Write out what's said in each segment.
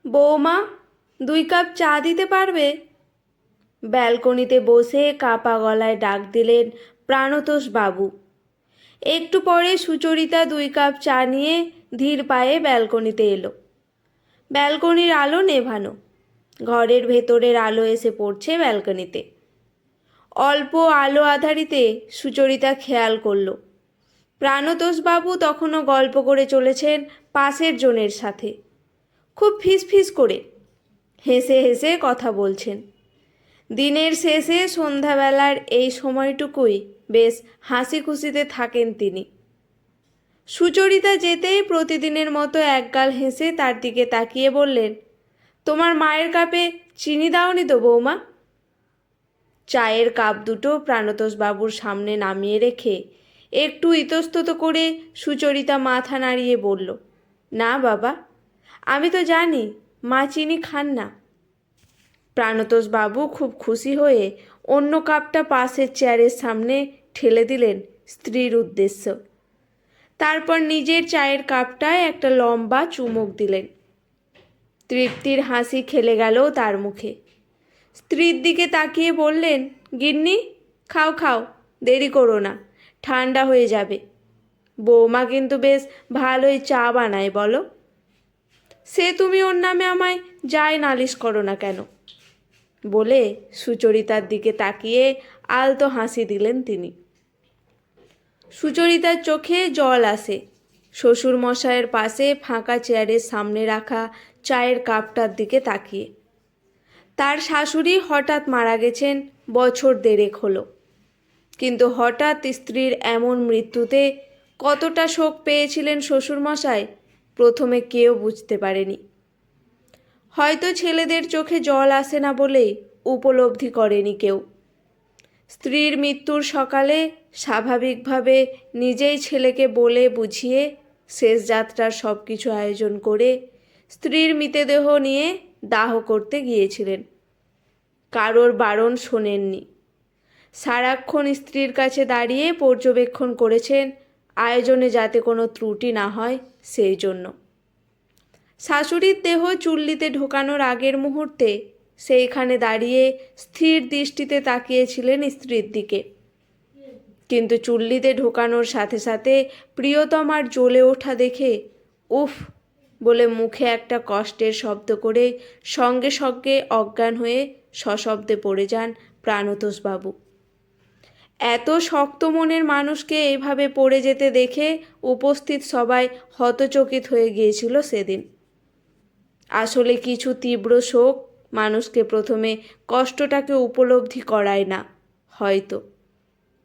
বৌমা, 2 কাপ চা দিতে পারবে? ব্যালকনিতে বসে কাপা গলায় ডাক দিলেন প্রাণতোষ বাবু। একটু পরে সুচরিতা 2 কাপ চা নিয়ে ধীর পায়ে ব্যালকনিতে এলো। ব্যালকনির আলো নেভানো, ঘরের ভেতরের আলো এসে পড়ছে ব্যালকনিতে। অল্প আলো আধারিতে সুচরিতা খেয়াল করল প্রাণতোষবাবু তখনও গল্প করে চলেছেন পাশের জনের সাথে। খুব ফিসফিস করে হেসে হেসে কথা বলছেন। দিনের শেষে সন্ধ্যাবেলার এই সময়টুকুই বেশ হাসি খুশিতে থাকেন তিনি। সুচরিতা যেতেই প্রতিদিনের মতো একগাল হেসে তার দিকে তাকিয়ে বললেন, তোমার মায়ের কাপে চিনি দাওনি তো বৌমা? চায়ের কাপ দুটো প্রাণতোষবাবুর সামনে নামিয়ে রেখে একটু ইতস্তত করে সুচরিতা মাথা নাড়িয়ে বলল, না বাবা, আমি তো জানি মা চিনি খান না। প্রাণতোষবাবু খুব খুশি হয়ে অন্য কাপটা পাশের চেয়ারের সামনে ঠেলে দিলেন স্ত্রীর উদ্দেশ্য। তারপর নিজের চায়ের কাপটায় একটা লম্বা চুমুক দিলেন। তৃপ্তির হাসি খেলে গেল তার মুখে। স্ত্রীর দিকে তাকিয়ে বললেন, গিন্নি, খাও খাও, দেরি করো না, ঠান্ডা হয়ে যাবে। বৌমা কিন্তু বেশ ভালোই চা বানায় বলো। সে তুমি ওর নামে আমায় যাই নালিশ করো না কেন, বলে সুচরিতার দিকে তাকিয়ে আলতো হাসি দিলেন তিনি। সুচরিতার চোখে জল আসে শ্বশুরমশাইয়ের পাশে ফাঁকা চেয়ারের সামনে রাখা চায়ের কাপটার দিকে তাকিয়ে। তার শাশুড়ি হঠাৎ মারা গেছেন, বছর 1.5 হলো। কিন্তু হঠাৎ স্ত্রীর এমন মৃত্যুতে কতটা শোক পেয়েছিলেন শ্বশুরমশাই প্রথমে কেউ বুঝতে পারেনি। হয়তো ছেলেদের চোখে জল আসে না বলেই উপলব্ধি করেনি কেউ। স্ত্রীর মৃত্যুর সকালে স্বাভাবিকভাবে নিজেই ছেলেকে বলে বুঝিয়ে শেষ যাত্রার সব কিছু আয়োজন করে স্ত্রীর মৃতদেহ নিয়ে দাহ করতে গিয়েছিলেন। কারোর বারণ শোনেননি। সারাক্ষণ স্ত্রীর কাছে দাঁড়িয়ে পর্যবেক্ষণ করেছেন আয়োজনে যাতে কোনো ত্রুটি না হয় সেই জন্য। শাশুড়ির দেহ চুল্লিতে ঢোকানোর আগের মুহূর্তে সেইখানে দাঁড়িয়ে স্থির দৃষ্টিতে তাকিয়েছিলেন স্ত্রীর দিকে। কিন্তু চুল্লিতে ঢোকানোর সাথে সাথে প্রিয়তমার জ্বলে ওঠা দেখে উফ বলে মুখে একটা কষ্টের শব্দ করে সঙ্গে সঙ্গে অজ্ঞান হয়ে সশব্দে পড়ে যান প্রাণতোষবাবু। এত শক্ত মনের মানুষকে এইভাবে পড়ে যেতে দেখে উপস্থিত সবাই হতচকিত হয়ে গিয়েছিল সেদিন। আসলে কিছু তীব্র শোক মানুষকে প্রথমে কষ্টটাকে উপলব্ধি করায় না, হয়তো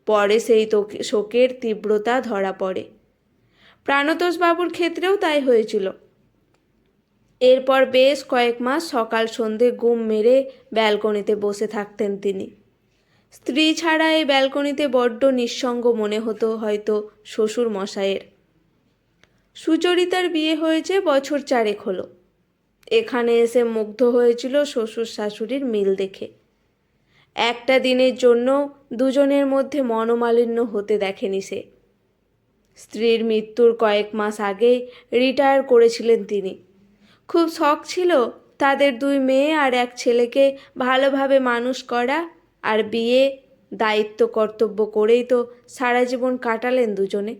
পরে সেই শোকের তীব্রতা ধরা পড়ে। প্রাণতোষবাবুর ক্ষেত্রেও তাই হয়েছিল। এরপর বেশ কয়েক মাস সকাল সন্ধে গুম মেরে ব্যালকনিতে বসে থাকতেন তিনি। স্ত্রী ছাড়া এই ব্যালকনিতে বড্ড নিঃসঙ্গ মনে হতো হয়তো শ্বশুর মশাইয়ের। সুচরিতার বিয়ে হয়েছে বছর 4 হলো। এখানে এসে মুগ্ধ হয়েছিল শ্বশুর শাশুড়ির মিল দেখে। একটা দিনের জন্য দুজনের মধ্যে মনোমালিন্য হতে দেখেনি সে। স্ত্রীর মৃত্যুর কয়েক মাস আগে রিটায়ার করেছিলেন তিনি। খুব শখ ছিল তাদের 2 মেয়ে আর 1 ছেলেকে ভালোভাবে মানুষ করা, আর বিয়ে দায়িত্ব কর্তব্য করেই তো সারা জীবন কাটালেন দুজনে।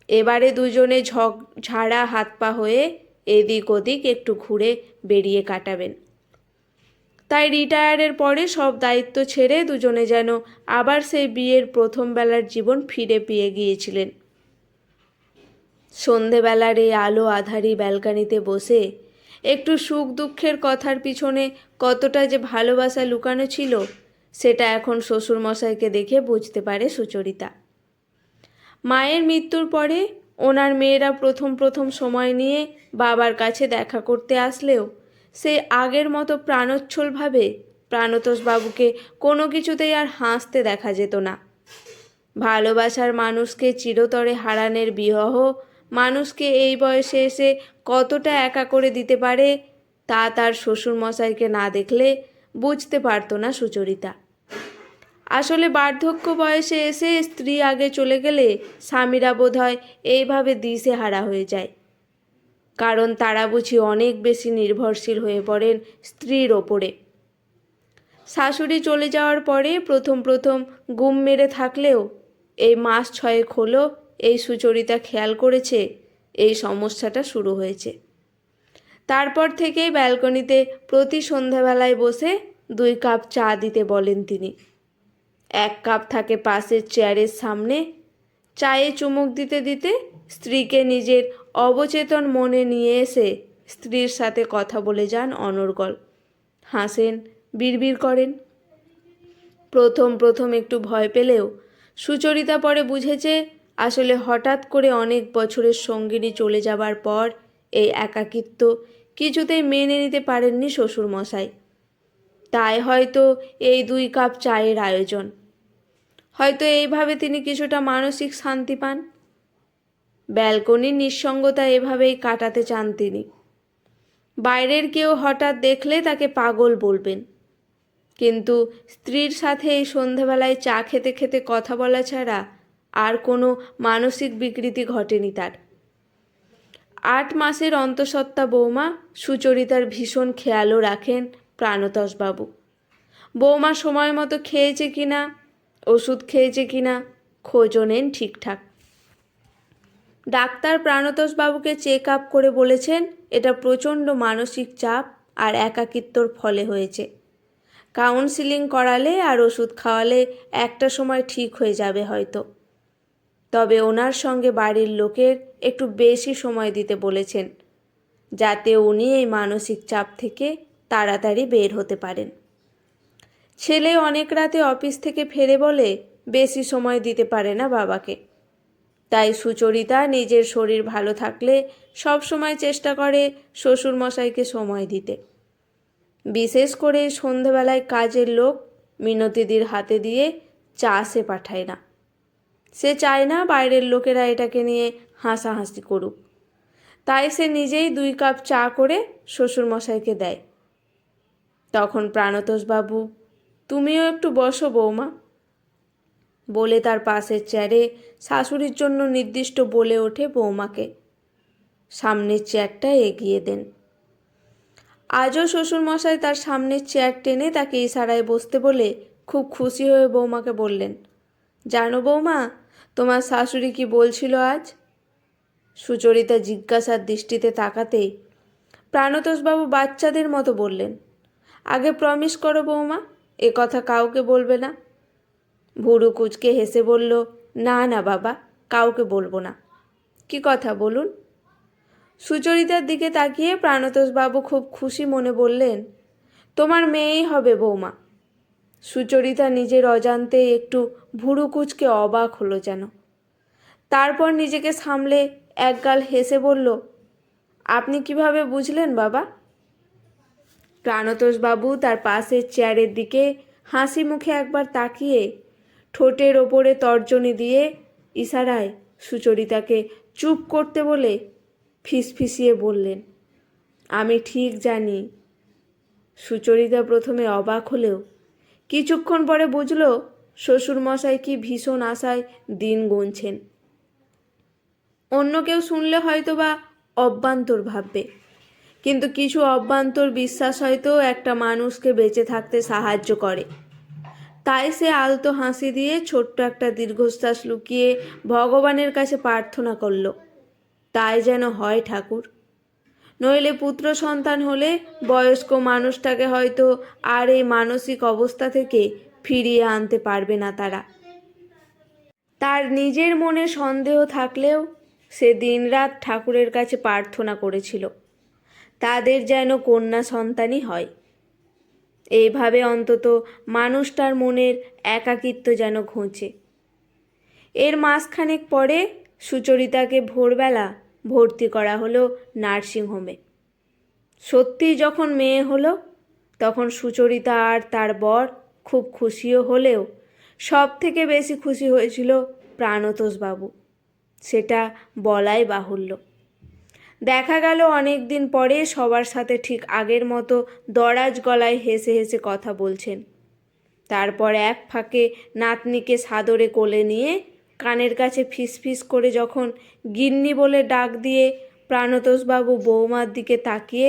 এবারে দুজনে ঝাড়া হাত পা হয়ে এদিক ওদিক একটু ঘুরে বেরিয়ে কাটাবেন। তাই রিটায়ারের পরে সব দায়িত্ব ছেড়ে দুজনে যেন আবার সেই বিয়ের প্রথম বেলার জীবন ফিরে পেয়ে গিয়েছিলেন। সন্ধেবেলার এই আলো আধারি ব্যালকনিতে বসে একটু সুখ দুঃখের কথার পিছনে কতটা যে ভালোবাসা লুকানো ছিল সেটা এখন শ্বশুরমশাইকে দেখে বুঝতে পারে সুচরিতা। মায়ের মৃত্যুর পরে ওনার মেয়েরা প্রথম প্রথম সময় নিয়ে বাবার কাছে দেখা করতে আসলেও সেই আগের মতো প্রাণোচ্ছলভাবে প্রাণতোষবাবুকে কোনো কিছুতেই আর হাসতে দেখা যেত না। ভালোবাসার মানুষকে চিরতরে হারানোর বিরহ মানুষকে এই বয়সে এসে কতটা একা করে দিতে পারে তা তার শ্বশুরমশাইকে না দেখলে বুঝতে পারত না সুচরিতা। আসলে বার্ধক্য বয়সে এসে স্ত্রী আগে চলে গেলে স্বামীরা বোধহয় এইভাবে দিশেহারা হয়ে যায়। কারণ তারা বুঝি অনেক বেশি নির্ভরশীল হয়ে পড়েন স্ত্রীর ওপরে। শাশুড়ি চলে যাওয়ার পরে প্রথম প্রথম গুম মেরে থাকলেও এই মাস 6 হলো এই সুচরিতা খেয়াল করেছে এই সমস্যাটা শুরু হয়েছে। তারপর থেকেই ব্যালকনিতে প্রতি সন্ধ্যাবেলায় বসে 2 কাপ চা দিতে বলেন তিনি। 1 কাপ থাকে পাশের চেয়ারের সামনে। চায়ে চুমুক দিতে দিতে স্ত্রীকে নিজের অবচেতন মনে নিয়ে এসে স্ত্রীর সাথে কথা বলে যান অনর্গল। হাসেন, বিড়বিড় করেন। প্রথম প্রথম একটু ভয় পেলেও সুচরিতা পরে বুঝেছে আসলে হঠাৎ করে অনেক বছরের সঙ্গিনী চলে যাবার পর এই একাকিত্ব কিছুতেই মেনে নিতে পারেননি শ্বশুরমশাই। তাই হয়তো এই 2 কাপ চায়ের আয়োজন। হয়তো এইভাবে তিনি কিছুটা মানসিক শান্তি পান। ব্যালকনির নিঃসঙ্গতা এভাবেই কাটাতে চান তিনি। বাইরের কেউ হঠাৎ দেখলে তাকে পাগল বলবেন, কিন্তু স্ত্রীর সাথে এই সন্ধেবেলায় চা খেতে খেতে কথা বলা ছাড়া আর কোনো মানসিক বিকৃতি ঘটেনি তার। 8 মাসের অন্তঃসত্ত্বা বৌমা সুচরিতার ভীষণ খেয়ালও রাখেন প্রাণতোষবাবু। বৌমা সময় মতো খেয়েছে কিনা, ওষুধ খেয়েছে কিনা খোঁজও নেন ঠিকঠাক। ডাক্তার প্রাণতোষবাবুকে চেক আপ করে বলেছেন এটা প্রচণ্ড মানসিক চাপ আর একাকিত্বর ফলে হয়েছে। কাউন্সিলিং করালে আর ওষুধ খাওয়ালে একটা সময় ঠিক হয়ে যাবে হয়তো। তবে ওনার সঙ্গে বাড়ির লোকের একটু বেশি সময় দিতে বলেছেন, যাতে উনি এই মানসিক চাপ থেকে তাড়াতাড়ি বের হতে পারেন। ছেলে অনেক রাতে অফিস থেকে ফেরে বলে বেশি সময় দিতে পারে না বাবাকে। তাই সুচরিতা নিজের শরীর ভালো থাকলে সব সময় চেষ্টা করে শ্বশুরমশাইকে সময় দিতে। বিশেষ করে সন্ধেবেলায় কাজের লোক মিনতিদির হাতে দিয়ে চা সে পাঠায় না। সে চায় না বাইরের লোকেরা এটাকে নিয়ে হাসাহাসি করুক। তাই সে নিজেই 2 কাপ চা করে শ্বশুরমশাইকে দেয়। তখন প্রাণতোষবাবু, তুমিও একটু বসো বৌমা বলে তার পাশের চেয়ারে শাশুড়ির জন্য নির্দিষ্ট বলে ওঠে বৌমাকে। সামনের চেয়ারটা এগিয়ে দেন। আজও শ্বশুরমশাই তার সামনের চেয়ার টেনে তাকে ইশারায় বসতে বলে খুব খুশি হয়ে বৌমাকে বললেন, জানো বৌমা, তোমার শাশুড়ি কি বলছিল আজ? সুচরিতা জিজ্ঞাসার দৃষ্টিতে তাকাতেই প্রাণতোষবাবু বাচ্চাদের মতো বললেন, আগে প্রমিস করো বৌমা, এ কথা কাউকে বলবে না। ভুরু কুঁচকে হেসে বলল, না না বাবা, কাউকে বলবো না। কি কথা বলুন? সুচরিতার দিকে তাকিয়ে প্রাণতোষবাবু খুব খুশি মনে বললেন, তোমার মেয়েই হবে বৌমা। সুচরিতা নিজের অজান্তে একটু ভুরু কুঁচকে অবাক হলো যেন। তারপর নিজেকে সামলে একগাল হেসে বলল, আপনি কিভাবে বুঝলেন বাবা? প্রাণতোষবাবু তার পাশের চেয়ারের দিকে হাসি মুখে একবার তাকিয়ে ঠোঁটের ওপরে তর্জনী দিয়ে ইশারায় সুচরিতাকে চুপ করতে বলে ফিসফিসিয়ে বললেন, আমি ঠিক জানি। সুচরিতা প্রথমে অবাক হলেও কিছুক্ষণ পরে বুঝল শ্বশুরমশাই কি ভীষণ আশায় দিন গুনছেন। অন্য কেউ শুনলে হয়তো বা অভ্যন্তর ভাববে, কিন্তু কিছু অভ্যন্তর বিশ্বাস হয়তো একটা মানুষকে বেঁচে থাকতে সাহায্য করে। তাই সে আলতো হাসি দিয়ে ছোট্ট একটা দীর্ঘশ্বাস লুকিয়ে ভগবানের কাছে প্রার্থনা করল, তাই যেন হয় ঠাকুর। নইলে পুত্র সন্তান হলে বয়স্ক মানুষটাকে হয়তো আর এই মানসিক অবস্থা থেকে ফিরিয়ে আনতে পারবে না তারা। তার নিজের মনে সন্দেহ থাকলেও সে দিনরাত ঠাকুরের কাছে প্রার্থনা করেছিল তাদের যেন কন্যা সন্তানই হয়। এইভাবে অন্তত মানুষটার মনের একাকিত্ব যেন ঘুচে। এর মাসখানেক পরে সুচরিতাকে ভোরবেলা ভর্তি করা হলো নার্সিংহোমে। সত্যি যখন মেয়ে হলো তখন সুচরিতা আর তার বর খুব খুশিও হলেও সব থেকে বেশি খুশি হয়েছিল প্রাণতোষবাবু, সেটা বলাই বাহুল্য। দেখা গেল অনেক দিন পরে সবার সাথে ঠিক আগের মতো দরাজ গলায় হেসে হেসে কথা বলছেন। তারপর এক ফাঁকে নাতনিকে সাদরে কোলে নিয়ে কানের কাছে ফিসফিস করে যখন গিন্নি বলে ডাক দিয়ে প্রাণতোষবাবু বৌমার দিকে তাকিয়ে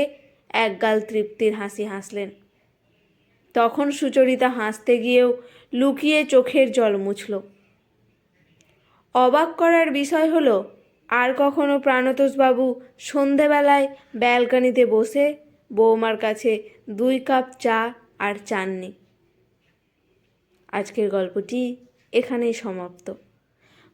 একগাল তৃপ্তির হাসি হাসলেন। তখন সুচরিতা হাসতে গিয়েও লুকিয়ে চোখের জল মুছল। অবাক করার বিষয় হলো, আর কখনো প্রাণতোষবাবু সন্ধেবেলায় ব্যালকনিতে বসে বৌমার কাছে 2 কাপ চা আর চাননি। আজকের গল্পটি এখানেই সমাপ্ত।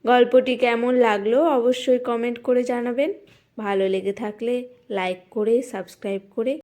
গল্পটি কেমন লাগলো অবশ্যই কমেন্ট করে জানাবেন। ভালো লেগে থাকলে লাইক করে সাবস্ক্রাইব করে